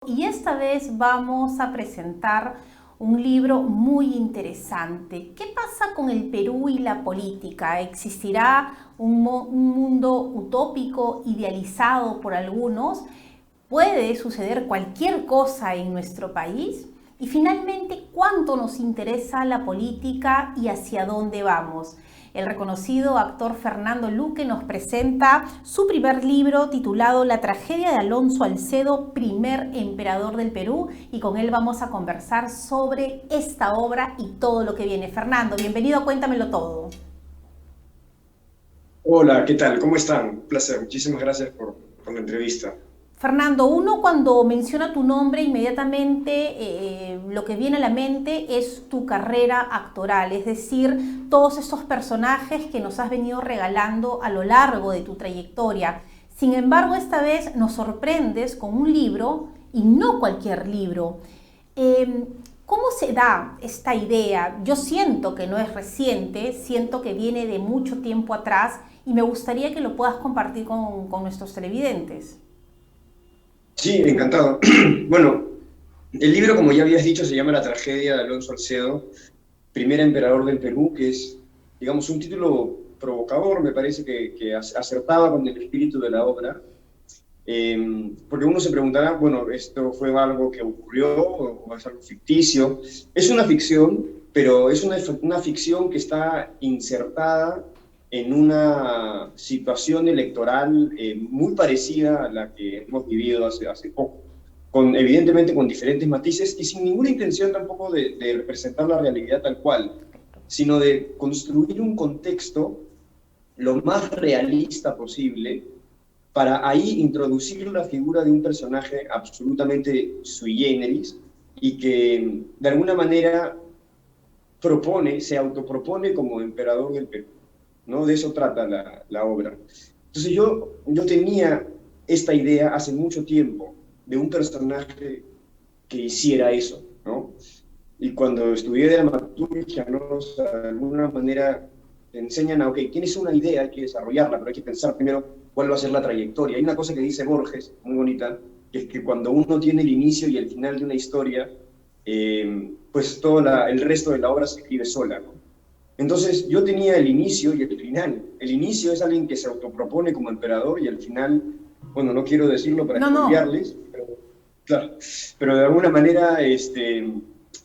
Y esta vez vamos a presentar un libro muy interesante. ¿Qué pasa con el Perú y la política? ¿Existirá un mundo utópico idealizado por algunos? ¿Puede suceder cualquier cosa en nuestro país? Y finalmente, ¿cuánto nos interesa la política y hacia dónde vamos? El reconocido actor Fernando Luque nos presenta su primer libro titulado La tragedia de Alonso Alcedo, primer emperador del Perú, y con él vamos a conversar sobre esta obra y todo lo que viene. Fernando, bienvenido a Cuéntamelo Todo. Hola, ¿qué tal? ¿Cómo están? Un placer. Muchísimas gracias por la entrevista. Fernando, uno cuando menciona tu nombre inmediatamente lo que viene a la mente es tu carrera actoral, es decir, todos estos personajes que nos has venido regalando a lo largo de tu trayectoria. Sin embargo, esta vez nos sorprendes con un libro y no cualquier libro. Eh, ¿Cómo se da esta idea? Yo siento que no es reciente, siento que viene de mucho tiempo atrás y me gustaría que lo puedas compartir con nuestros televidentes. Sí, encantado. Bueno, el libro, como ya habías dicho, se llama La tragedia de Alonso Alcedo, primer emperador del Perú, que es, digamos, un título provocador, me parece que acertaba con el espíritu de la obra. Porque uno se preguntará, bueno, ¿esto fue algo que ocurrió o es algo ficticio? Es una ficción, pero es una ficción que está insertada en una situación electoral muy parecida a la que hemos vivido hace poco, evidentemente con diferentes matices y sin ninguna intención tampoco de representar la realidad tal cual, sino de construir un contexto lo más realista posible para ahí introducir la figura de un personaje absolutamente sui generis y que de alguna manera se autopropone como emperador del Perú, ¿no? De eso trata la obra. Entonces yo tenía esta idea hace mucho tiempo de un personaje que hiciera eso, ¿no? Y cuando estudié dramaturgia, ¿no? O sea, de alguna manera te enseñan a, ok, tienes una idea, hay que desarrollarla, pero hay que pensar primero cuál va a ser la trayectoria. Hay una cosa que dice Borges, muy bonita, que es que cuando uno tiene el inicio y el final de una historia, pues el resto de la obra se escribe sola, ¿no? Entonces yo tenía el inicio y el final. El inicio es alguien que se autopropone como emperador y el final, bueno, no quiero decirlo para No, no. spoilearles, pero claro, pero de alguna manera,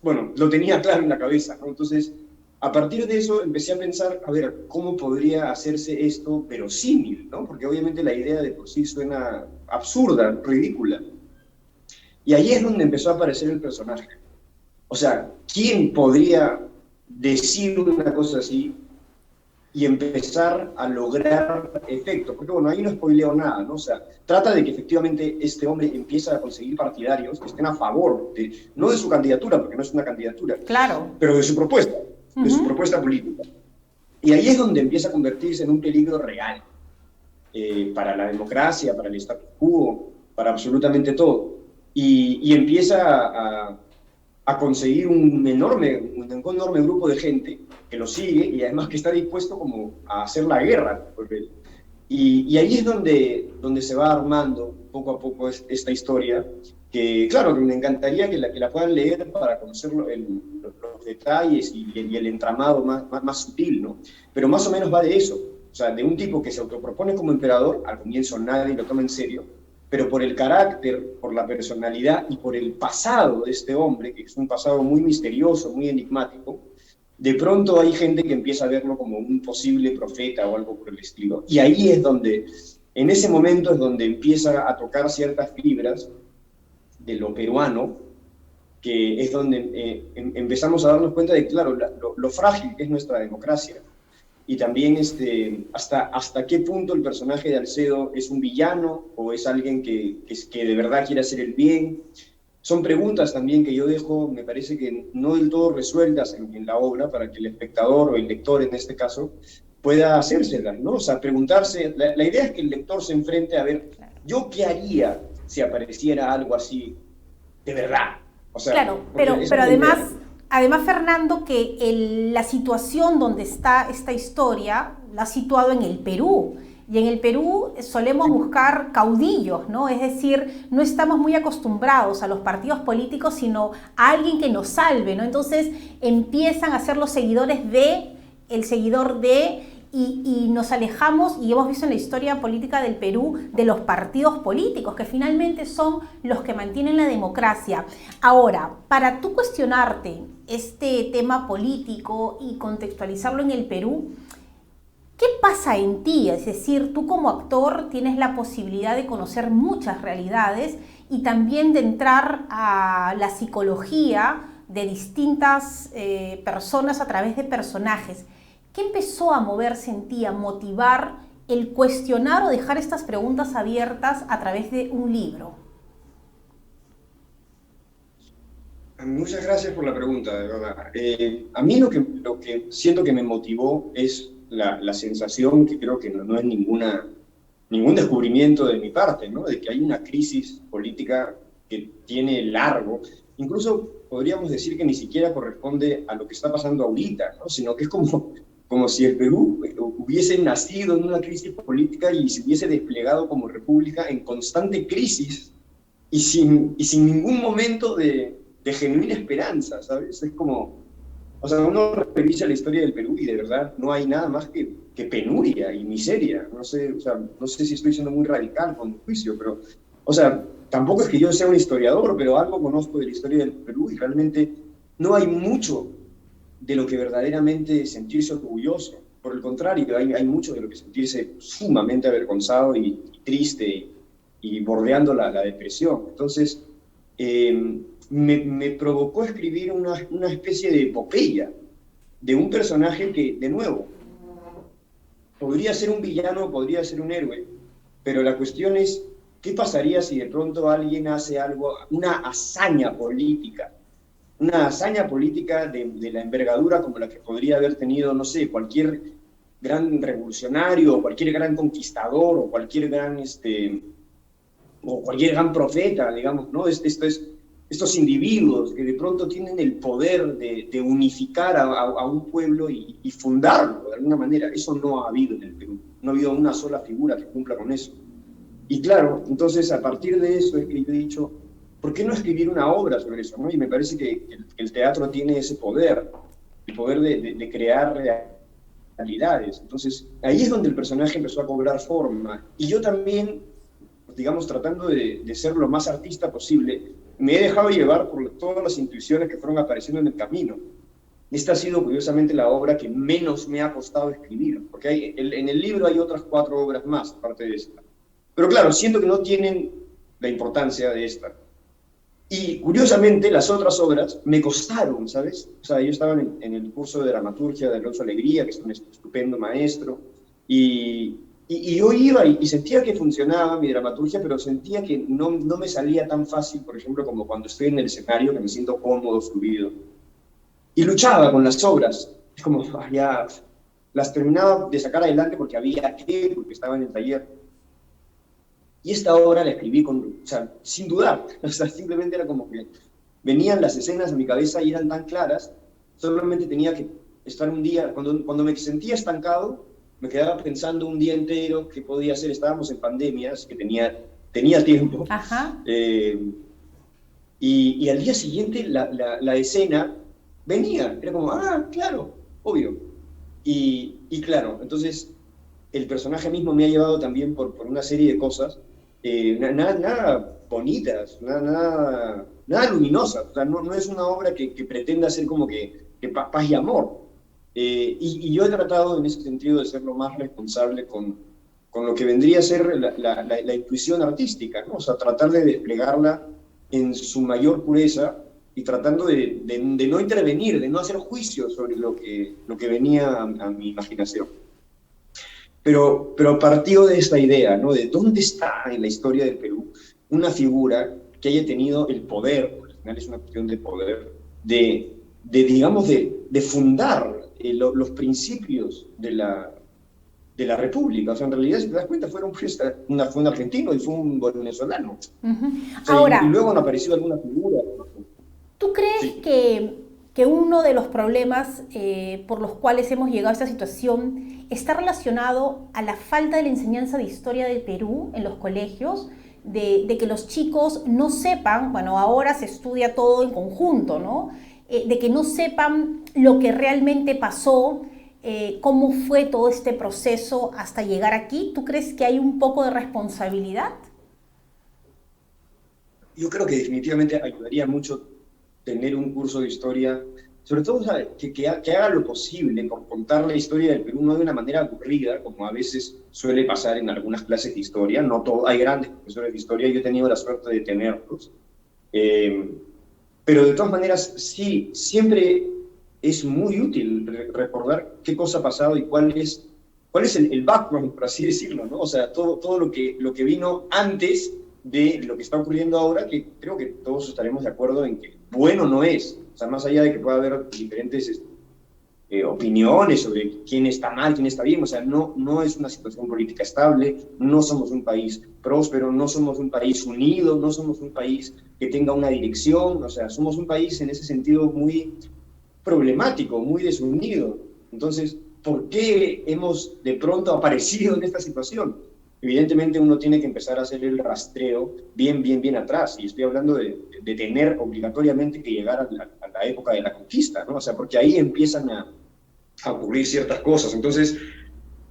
bueno, lo tenía claro en la cabeza, ¿no? Entonces, a partir de eso empecé a pensar, a ver, ¿cómo podría hacerse esto verosímil, ¿no? Porque obviamente la idea de por sí suena absurda, ridícula. Y ahí es donde empezó a aparecer el personaje. O sea, ¿quién podría decir una cosa así y empezar a lograr efectos? Porque bueno, ahí no spoileo nada, ¿no? O sea, trata de que efectivamente este hombre empieza a conseguir partidarios que estén a favor, no de su candidatura, porque no es una candidatura, Claro. pero de su Ujú. propuesta política. Y ahí es donde empieza a convertirse en un peligro real para la democracia, para el status quo, para absolutamente todo. Y empieza a conseguir un enorme grupo de gente que lo sigue y además que está dispuesto como a hacer la guerra por él. Y ahí es donde se va armando poco a poco esta historia, que claro, que me encantaría que la puedan leer para conocer los detalles y el entramado más sutil, ¿no? Pero más o menos va de eso, o sea, de un tipo que se autopropone como emperador, al comienzo nadie lo toma en serio, pero por el carácter, por la personalidad y por el pasado de este hombre, que es un pasado muy misterioso, muy enigmático, de pronto hay gente que empieza a verlo como un posible profeta o algo por el estilo. Y ahí es donde, en ese momento es donde empieza a tocar ciertas fibras de lo peruano, que es donde empezamos a darnos cuenta de, claro, lo frágil que es nuestra democracia. Y también hasta qué punto el personaje de Alcedo es un villano o es alguien que de verdad quiere hacer el bien. Son preguntas también que yo dejo, me parece que no del todo resueltas en la obra para que el espectador o el lector en este caso pueda hacérselas, ¿no? O sea, preguntarse, la idea es que el lector se enfrente a ver, Claro. ¿yo qué haría si apareciera algo así de verdad? O sea, Claro, porque esa pero es la idea, además, ¿no? además Fernando, que la situación donde está esta historia la ha situado en el Perú. Y en el Perú solemos buscar caudillos, ¿no? Es decir, no estamos muy acostumbrados a los partidos políticos, sino a alguien que nos salve, ¿no? Entonces empiezan a ser los seguidores de, el seguidor de, y nos alejamos, y hemos visto en la historia política del Perú, de los partidos políticos, que finalmente son los que mantienen la democracia. Ahora, para tú cuestionarte este tema político y contextualizarlo en el Perú, ¿qué pasa en ti? Es decir, tú como actor tienes la posibilidad de conocer muchas realidades y también de entrar a la psicología de distintas personas a través de personajes. ¿Qué empezó a moverse en ti, a motivar el cuestionar o dejar estas preguntas abiertas a través de un libro? Muchas gracias por la pregunta, de verdad. A mí lo que siento que me motivó es la sensación, que creo que no es ningún descubrimiento de mi parte, ¿no? De que hay una crisis política que tiene largo. Incluso podríamos decir que ni siquiera corresponde a lo que está pasando ahorita, ¿no? Sino que es como si el Perú hubiese nacido en una crisis política y se hubiese desplegado como república en constante crisis y sin ningún momento de genuina esperanza, ¿sabes? Es como, o sea, uno revisa la historia del Perú y de verdad no hay nada más que penuria y miseria. No sé, o sea, no sé si estoy siendo muy radical con mi juicio, pero, o sea, tampoco es que yo sea un historiador, pero algo conozco de la historia del Perú y realmente no hay mucho de lo que verdaderamente sentirse orgulloso. Por el contrario, hay mucho de lo que sentirse sumamente avergonzado y triste y bordeando la depresión. Entonces, me provocó escribir una especie de epopeya de un personaje que, de nuevo, podría ser un villano, podría ser un héroe, pero la cuestión es, ¿qué pasaría si de pronto alguien hace algo, una hazaña política de la envergadura como la que podría haber tenido, no sé, cualquier gran revolucionario, o cualquier gran conquistador, o cualquier gran profeta, digamos, ¿no? Estos individuos que de pronto tienen el poder de unificar a un pueblo y fundarlo de alguna manera. Eso no ha habido en el Perú. No ha habido una sola figura que cumpla con eso. Y claro, entonces a partir de eso he dicho, ¿por qué no escribir una obra sobre eso, ¿no? Y me parece que el teatro tiene ese poder, el poder de crear realidades. Entonces ahí es donde el personaje empezó a cobrar forma. Y yo también, digamos, tratando de ser lo más artista posible, me he dejado llevar por todas las intuiciones que fueron apareciendo en el camino. Esta ha sido, curiosamente, la obra que menos me ha costado escribir, porque en el libro hay otras 4 obras más, aparte de esta. Pero claro, siento que no tienen la importancia de esta. Y, curiosamente, las otras obras me costaron, ¿sabes? O sea, yo estaba en el curso de dramaturgia de Alonso Alegría, que es un estupendo maestro, y yo iba y sentía que funcionaba mi dramaturgia, pero sentía que no me salía tan fácil, por ejemplo, como cuando estoy en el escenario, que me siento cómodo, fluido. Y luchaba con las obras. Es como, ya, las terminaba de sacar adelante porque porque estaba en el taller. Y esta obra la escribí sin dudar. O sea, simplemente era como que venían las escenas a mi cabeza y eran tan claras, solamente tenía que estar un día, cuando me sentía estancado, me quedaba pensando un día entero qué podía hacer. Estábamos en pandemia, así que tenía tiempo. Ajá. Y al día siguiente la escena venía. Era como, claro, obvio. Y claro, entonces el personaje mismo me ha llevado también por una serie de cosas, nada bonitas, nada luminosas. O sea, no es una obra que pretenda ser como que paz y amor. Y yo he tratado en ese sentido de ser lo más responsable con lo que vendría a ser la intuición artística, ¿no? O sea, tratar de desplegarla en su mayor pureza y tratando de no intervenir, de no hacer juicios sobre lo que venía a mi imaginación. Pero partió de esta idea, ¿no? De dónde está en la historia del Perú una figura que haya tenido el poder, porque al final es una cuestión de poder, digamos, de fundar los principios de la República. O sea, en realidad, si te das cuenta, fue un argentino y fue un venezolano. Uh-huh. O sea, Ahora, y luego han aparecido algunas figuras. ¿tú crees Sí. que que uno de los problemas por los cuales hemos llegado a esta situación está relacionado a la falta de la enseñanza de historia del Perú en los colegios, de que los chicos no sepan, bueno, ahora se estudia todo en conjunto, ¿no? De que no sepan lo que realmente pasó, cómo fue todo este proceso hasta llegar aquí. ¿Tú crees que hay un poco de responsabilidad? Yo creo que definitivamente ayudaría mucho tener un curso de historia, sobre todo, o sea, que haga lo posible por contar la historia del Perú, no de una manera aburrida, como a veces suele pasar en algunas clases de historia. No todo, hay grandes profesores de historia, yo he tenido la suerte de tenerlos. Pero de todas maneras, sí, siempre es muy útil recordar qué cosa ha pasado y cuál es el background, por así decirlo, ¿no? O sea, todo lo que vino antes de lo que está ocurriendo ahora, que creo que todos estaremos de acuerdo en que bueno no es. O sea, más allá de que pueda haber diferentes opiniones sobre quién está mal, quién está bien, o sea, no es una situación política estable, no somos un país próspero, no somos un país unido, no somos un país que tenga una dirección, o sea, somos un país en ese sentido muy problemático, muy desunido. Entonces, ¿por qué hemos de pronto aparecido en esta situación? Evidentemente uno tiene que empezar a hacer el rastreo bien atrás, y estoy hablando de tener obligatoriamente que llegar a la época de la conquista, ¿no? O sea, porque ahí empiezan a ocurrir ciertas cosas. Entonces,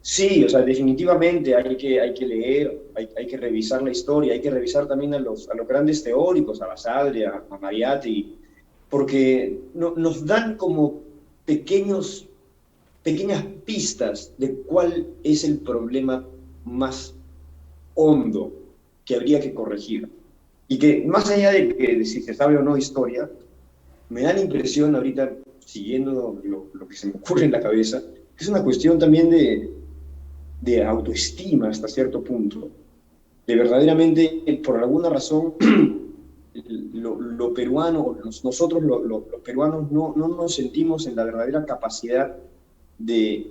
sí, o sea, definitivamente hay que leer, hay que revisar la historia, hay que revisar también a los grandes teóricos, a Basadre, a Mariátegui, porque nos dan como pequeñas pistas de cuál es el problema más hondo que habría que corregir. Y que más allá de si se sabe o no historia, me da la impresión ahorita, siguiendo lo que se me ocurre en la cabeza, que es una cuestión también de autoestima hasta cierto punto. De verdaderamente, por alguna razón, lo peruano, nosotros los peruanos no nos sentimos en la verdadera capacidad de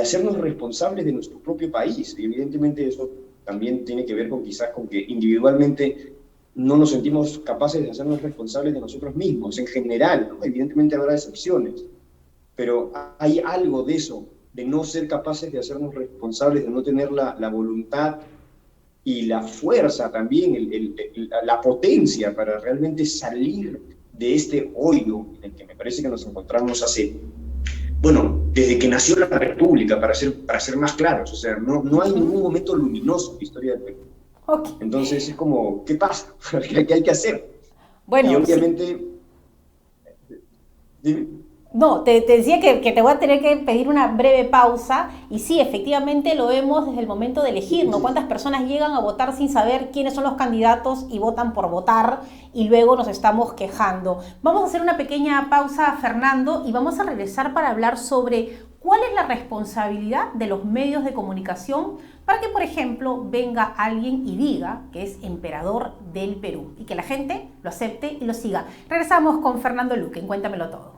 hacernos responsables de nuestro propio país. Y evidentemente eso también tiene que ver quizás con que individualmente no nos sentimos capaces de hacernos responsables de nosotros mismos, en general, ¿no? Evidentemente habrá excepciones, pero hay algo de eso, de no ser capaces de hacernos responsables, de no tener la voluntad y la fuerza también, la potencia para realmente salir de este hoyo en el que me parece que nos encontramos desde que nació la República, para ser más claros. O sea, no hay ningún momento luminoso en la historia del Perú. Okay. Entonces es como, ¿qué pasa? ¿Qué hay que hacer? Bueno, y obviamente... Sí. No, te decía que te voy a tener que pedir una breve pausa, y sí, efectivamente lo vemos desde el momento de elegir, ¿no? Cuántas personas llegan a votar sin saber quiénes son los candidatos y votan por votar, y luego nos estamos quejando. Vamos a hacer una pequeña pausa, Fernando, y vamos a regresar para hablar sobre cuál es la responsabilidad de los medios de comunicación para que, por ejemplo, venga alguien y diga que es emperador del Perú y que la gente lo acepte y lo siga. Regresamos con Fernando Luque en Cuéntamelo Todo.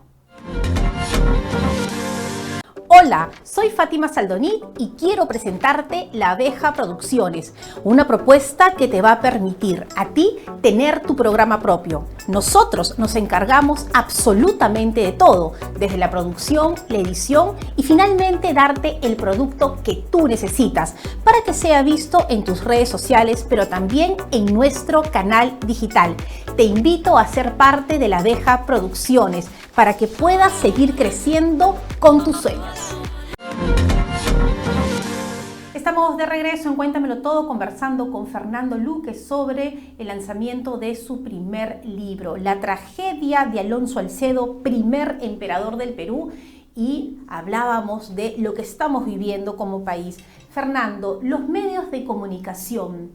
Hola, soy Fátima Saldoní y quiero presentarte La Abeja Producciones, una propuesta que te va a permitir a ti tener tu programa propio. Nosotros nos encargamos absolutamente de todo, desde la producción, la edición y finalmente darte el producto que tú necesitas para que sea visto en tus redes sociales, pero también en nuestro canal digital. Te invito a ser parte de La Abeja Producciones para que puedas seguir creciendo con tus sueños. Estamos de regreso en Cuéntamelo Todo conversando con Fernando Luque sobre el lanzamiento de su primer libro, La tragedia de Alonso Alcedo, primer emperador del Perú, y hablábamos de lo que estamos viviendo como país. Fernando, los medios de comunicación,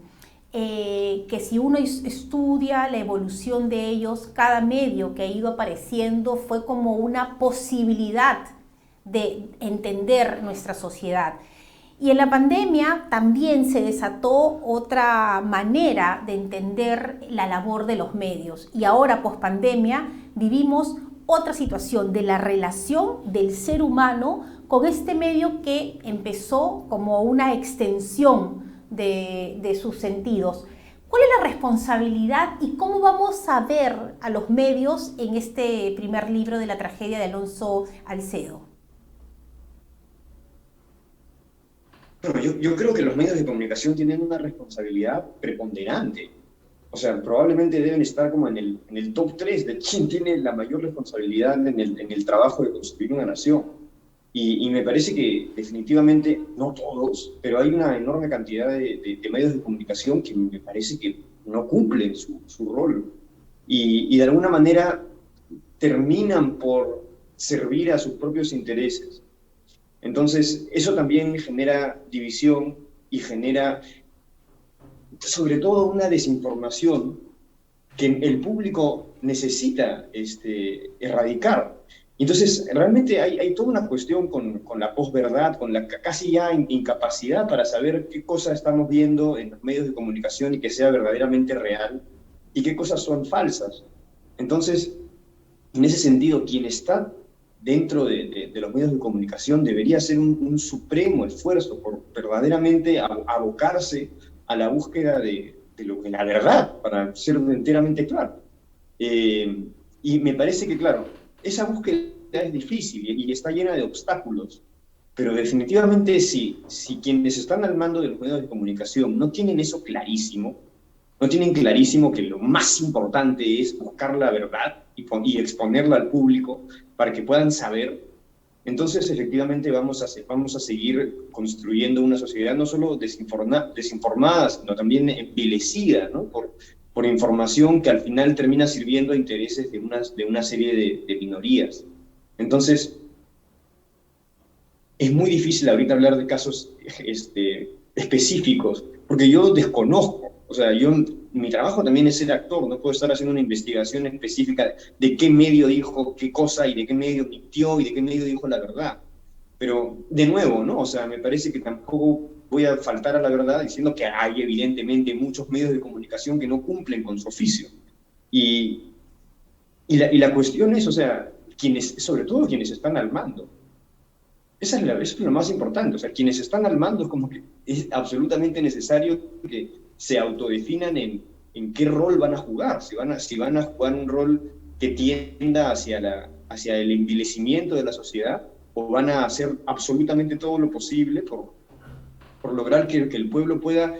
que si uno estudia la evolución de ellos, cada medio que ha ido apareciendo fue como una posibilidad de entender nuestra sociedad. Y en la pandemia también se desató otra manera de entender la labor de los medios. Y ahora, pospandemia, vivimos otra situación de la relación del ser humano con este medio que empezó como una extensión de sus sentidos. ¿Cuál es la responsabilidad y cómo vamos a ver a los medios en este primer libro de la tragedia de Alonso Alcedo? Bueno, yo creo que los medios de comunicación tienen una responsabilidad preponderante. O sea, probablemente deben estar como en el top 3 de quién tiene la mayor responsabilidad en el trabajo de construir una nación. Y me parece que definitivamente, no todos, pero hay una enorme cantidad de medios de comunicación que me parece que no cumplen su rol. Y de alguna manera terminan por servir a sus propios intereses. Entonces, eso también genera división y genera, sobre todo, una desinformación que el público necesita erradicar. Entonces, realmente hay toda una cuestión con la posverdad, con la casi ya incapacidad para saber qué cosas estamos viendo en los medios de comunicación y que sea verdaderamente real y qué cosas son falsas. Entonces, en ese sentido, quien está dentro de los medios de comunicación debería hacer un supremo esfuerzo por verdaderamente abocarse a la búsqueda de la verdad, para ser enteramente claro. Y me parece que, claro, esa búsqueda es difícil y está llena de obstáculos, pero definitivamente si quienes están al mando de los medios de comunicación no tienen eso clarísimo, no tienen clarísimo que lo más importante es buscar la verdad y exponerla al público para que puedan saber, entonces efectivamente vamos a seguir construyendo una sociedad no solo desinformada, sino también envilecida, ¿no? por información que al final termina sirviendo a intereses de una serie de minorías. Entonces, es muy difícil ahorita hablar de casos específicos, porque yo desconozco. O sea, mi trabajo también es ser actor, no puedo estar haciendo una investigación específica de qué medio dijo qué cosa y de qué medio mintió y de qué medio dijo la verdad. Pero, de nuevo, ¿no? O sea, me parece que tampoco voy a faltar a la verdad diciendo que hay evidentemente muchos medios de comunicación que no cumplen con su oficio. Y la cuestión es, o sea, sobre todo quienes están al mando. Eso es lo más importante. O sea, quienes están al mando es como que es absolutamente necesario que se autodefinan en qué rol van a jugar. Si van a jugar un rol que tienda hacia el envilecimiento de la sociedad, o van a hacer absolutamente todo lo posible por lograr que el pueblo pueda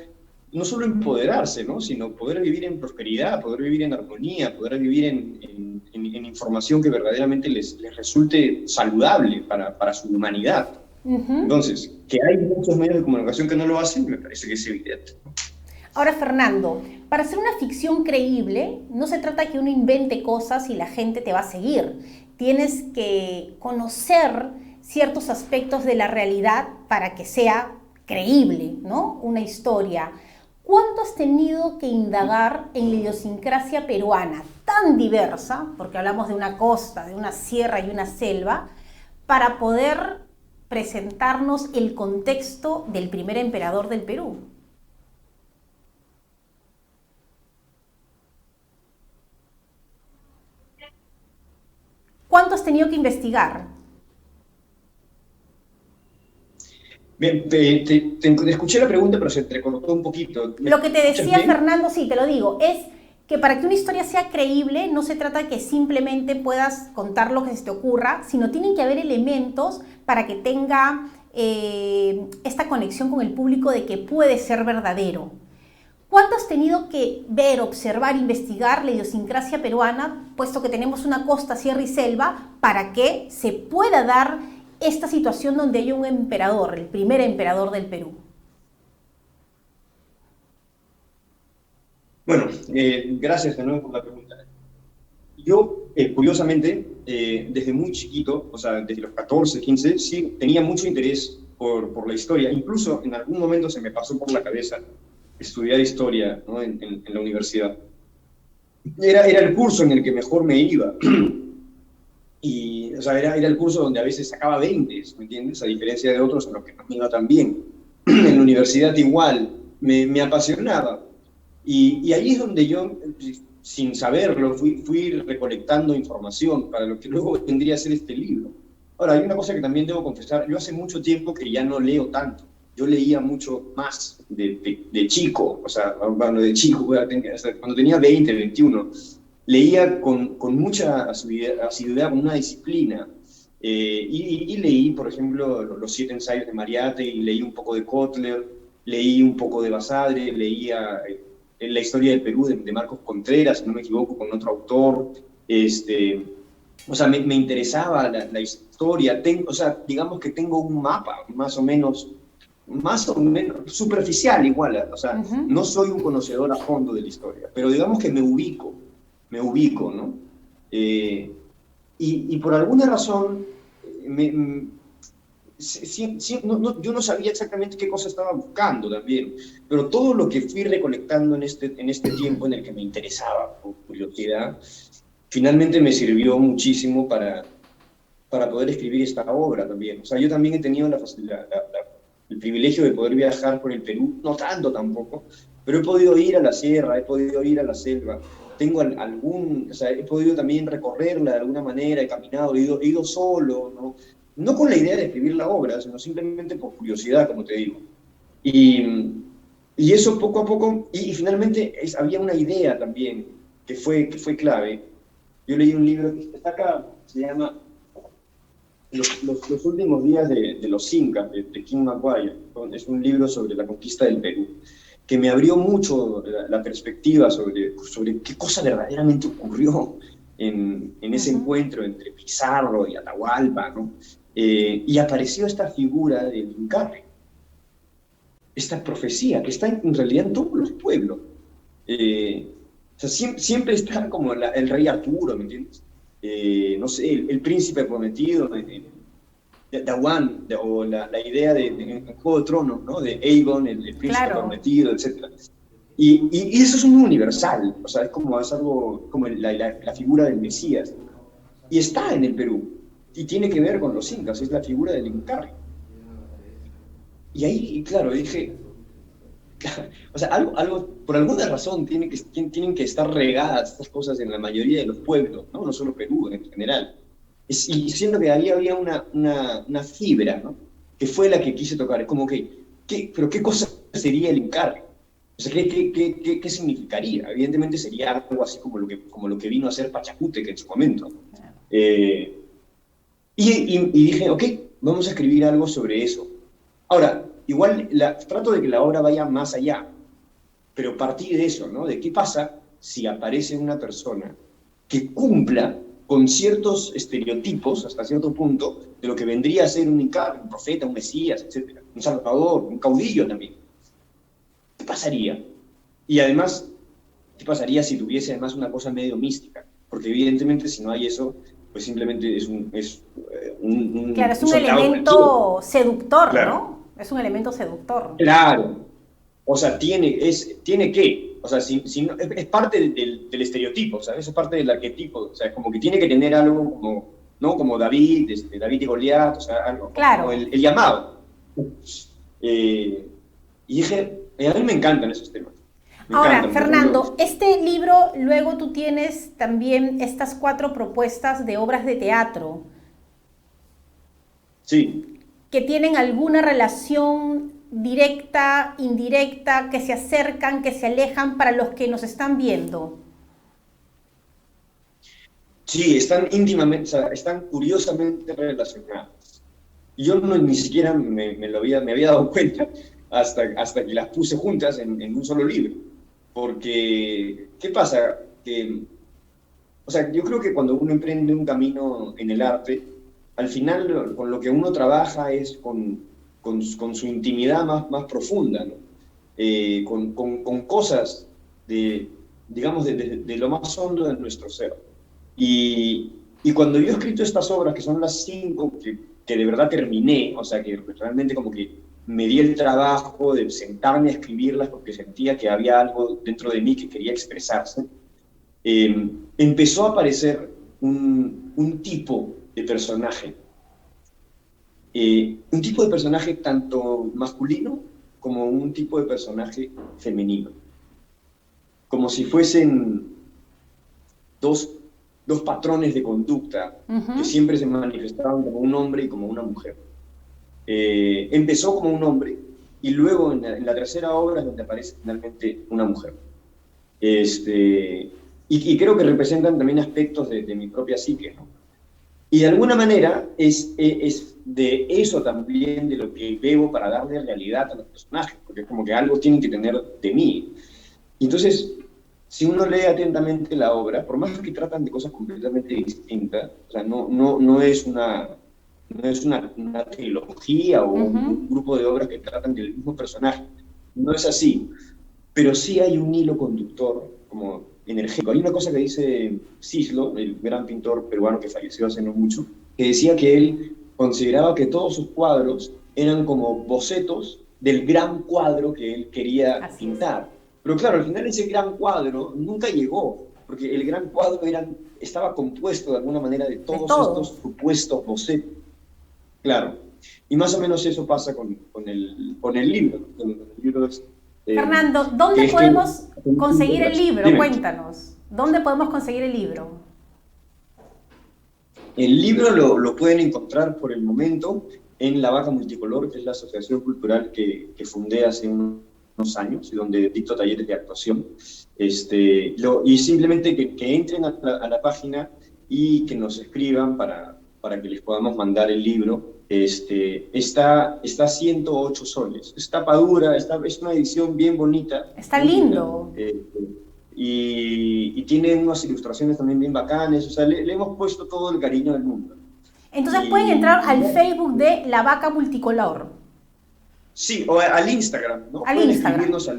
no solo empoderarse, ¿no? Sino poder vivir en prosperidad, poder vivir en armonía, poder vivir en información que verdaderamente les resulte saludable para su humanidad. Entonces, que hay muchos medios de comunicación que no lo hacen, me parece que es evidente. Ahora, Fernando, para hacer una ficción creíble, no se trata que uno invente cosas y la gente te va a seguir. Tienes que conocer ciertos aspectos de la realidad para que sea creíble, ¿no? Una historia. ¿Cuánto has tenido que indagar en la idiosincrasia peruana, tan diversa, porque hablamos de una costa, de una sierra y una selva, para poder presentarnos el contexto del primer emperador del Perú? ¿Cuánto has tenido que investigar? Bien, te escuché la pregunta, pero se entrecortó un poquito. Lo que te decía Fernando, sí, te lo digo, es que para que una historia sea creíble no se trata de que simplemente puedas contar lo que se te ocurra, sino tienen que haber elementos para que tenga esta conexión con el público de que puede ser verdadero. ¿Cuánto has tenido que ver, observar, investigar la idiosincrasia peruana, puesto que tenemos una costa, sierra y selva, para que se pueda dar esta situación donde hay un emperador, el primer emperador del Perú? Bueno, gracias de nuevo por la pregunta. Yo, curiosamente, desde muy chiquito, o sea, desde los 14, 15, sí, tenía mucho interés por la historia. Incluso en algún momento se me pasó por la cabeza estudiar historia, ¿no? en la universidad. Era el curso en el que mejor me iba. Y, o sea, era el curso donde a veces sacaba 20, ¿me entiendes? A diferencia de otros en los que no me iba tan bien. En la universidad igual, me apasionaba. Y ahí es donde yo, sin saberlo, fui recolectando información para lo que luego vendría a ser este libro. Ahora, hay una cosa que también debo confesar, yo hace mucho tiempo que ya no leo tanto. yo leía mucho más de chico, o sea, bueno, de chico, cuando tenía 20, 21, leía con mucha asiduidad, con una disciplina. Y leí, por ejemplo, los siete ensayos de Mariátegui, leí un poco de Kotler, leí un poco de Basadre, leía la historia del Perú de Marcos Contreras, si no me equivoco, con otro autor. O sea, me interesaba la historia. O sea, digamos que tengo un mapa más o menos superficial igual. O sea, no soy un conocedor a fondo de la historia, pero digamos que me ubico, ¿no? Y por alguna razón, yo no sabía exactamente qué cosa estaba buscando también, pero todo lo que fui recolectando en este tiempo en el que me interesaba, por curiosidad, finalmente me sirvió muchísimo para poder escribir esta obra también. O sea, yo también he tenido el privilegio de poder viajar por el Perú, no tanto tampoco, pero he podido ir a la sierra, he podido ir a la selva, tengo o sea, he podido también recorrerla de alguna manera, he caminado, he ido solo, ¿no? No con la idea de escribir la obra, sino simplemente por curiosidad, como te digo. Y eso poco a poco, y finalmente había una idea también que fue clave. Yo leí un libro que está acá, se llama los últimos días de los Incas, de King Maguire. Es un libro sobre la conquista del Perú, que me abrió mucho la perspectiva sobre qué cosa verdaderamente ocurrió en ese encuentro entre Pizarro y Atahualpa, ¿no? Y apareció esta figura del Incarri, esta profecía que está en realidad en todos los pueblos. O sea, siempre está como el rey Arturo, ¿me entiendes? No sé, el príncipe prometido de Dawan, o la idea de Juego de Tronos, ¿no? De Aegon, el príncipe prometido, etc. Y eso es un universal, o sea, es algo como la figura del Mesías. Y está en el Perú, y tiene que ver con los incas, es la figura del Incarri. Y ahí, claro, dije, o sea, algo por alguna razón tienen que estar regadas estas cosas en la mayoría de los pueblos, ¿no? No solo Perú, en general. Y siento que ahí había una fibra, ¿no? Que fue la que quise tocar. Es como que, ¿pero qué cosa sería el Incarri? O sea, ¿qué significaría? Evidentemente sería algo así como lo que vino a ser Pachacútec en su momento. Y dije, ok, vamos a escribir algo sobre eso. Ahora, igual trato de que la obra vaya más allá, pero partí de eso, ¿no? De qué pasa si aparece una persona que cumpla con ciertos estereotipos, hasta cierto punto, de lo que vendría a ser un Inca, un profeta, un Mesías, etc. Un salvador, un caudillo también. ¿Qué pasaría? Y además, ¿qué pasaría si tuviese además una cosa medio mística? Porque evidentemente si no hay eso, pues simplemente es un claro, es un elemento seductor, claro. ¿No? Es un elemento seductor. Claro. O sea, tiene que, o sea, es parte del estereotipo, ¿sabes? Es parte del arquetipo, o sea, es como que tiene que tener algo como, ¿no? Como David y Goliat, o sea, algo, claro. Como el llamado. Y dije, a mí me encantan esos temas. Ahora, Fernando, este libro, luego tú tienes también estas 4 propuestas de obras de teatro. Sí. Que tienen alguna relación directa, indirecta, que se acercan, que se alejan para los que nos están viendo. Sí, están íntimamente, o sea, están curiosamente relacionadas. Yo ni siquiera me había dado cuenta hasta que las puse juntas en un solo libro. Porque, ¿qué pasa? O sea, yo creo que cuando uno emprende un camino en el arte, al final con lo que uno trabaja es con su intimidad más profunda, ¿no? Con cosas digamos, de lo más hondo de nuestro ser. Y cuando yo he escrito estas obras, que son las 5 que de verdad terminé, o sea, que realmente como que me di el trabajo de sentarme a escribirlas porque sentía que había algo dentro de mí que quería expresarse, empezó a aparecer un tipo de personaje. Un tipo de personaje tanto masculino como un tipo de personaje femenino. Como si fuesen dos patrones de conducta que siempre se manifestaban como un hombre y como una mujer. Empezó como un hombre y luego en la tercera obra es donde aparece finalmente una mujer. Y creo que representan también aspectos de mi propia psique, ¿no? Y de alguna manera es de eso también de lo que bebo para darle realidad a los personajes, porque es como que algo tienen que tener de mí. Y entonces, si uno lee atentamente la obra, por más que tratan de cosas completamente distintas, o sea, no es una trilogía o un grupo de obras que tratan del mismo personaje, no es así, pero sí hay un hilo conductor como energético. Hay una cosa que dice Cislo, el gran pintor peruano que falleció hace no mucho, que decía que él consideraba que todos sus cuadros eran como bocetos del gran cuadro que él quería pintar. Pero claro, al final ese gran cuadro nunca llegó, porque el gran cuadro estaba compuesto de alguna manera de todos estos supuestos bocetos. Claro, y más o menos eso pasa con el libro. El libro Fernando, ¿dónde podemos conseguir el libro? Dime. Cuéntanos, ¿dónde podemos conseguir el libro? El libro lo pueden encontrar por el momento en La Vaca Multicolor, que es la asociación cultural que fundé hace unos años y donde dicto talleres de actuación. Y simplemente que entren a la página y que nos escriban para que les podamos mandar el libro. Está 108 soles. Es tapa dura, es una edición bien bonita. Está lindo. Y tiene unas ilustraciones también bien bacanas. O sea, le hemos puesto todo el cariño del mundo. Entonces pueden entrar al Facebook de La Vaca Multicolor. Sí, o al Instagram, ¿no? Al pueden Instagram. Escribirnos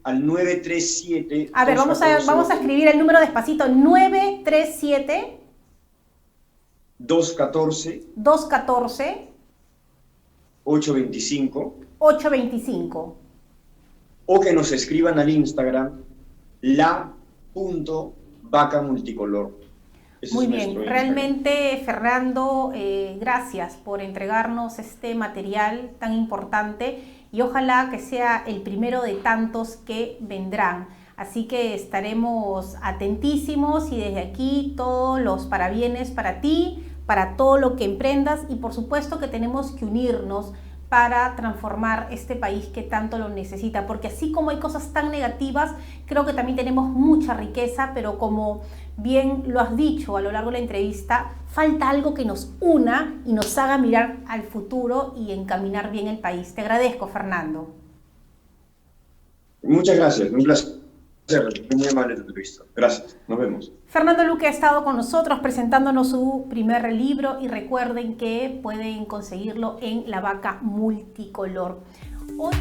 al 937. A ver, vamos a escribir el número despacito. 937 214 825 825. O que nos escriban al Instagram la.vacamulticolor. Muy bien, realmente Fernando, gracias por entregarnos este material tan importante y ojalá que sea el primero de tantos que vendrán. Así que estaremos atentísimos y desde aquí todos los parabienes para ti, para todo lo que emprendas y por supuesto que tenemos que unirnos para transformar este país que tanto lo necesita, porque así como hay cosas tan negativas, creo que también tenemos mucha riqueza, pero como bien lo has dicho a lo largo de la entrevista, falta algo que nos una y nos haga mirar al futuro y encaminar bien el país. Te agradezco, Fernando. Muchas gracias, un placer. Muy amable tu entrevista. Gracias, nos vemos. Fernando Luque ha estado con nosotros presentándonos su primer libro y recuerden que pueden conseguirlo en La Vaca Multicolor. Hoy...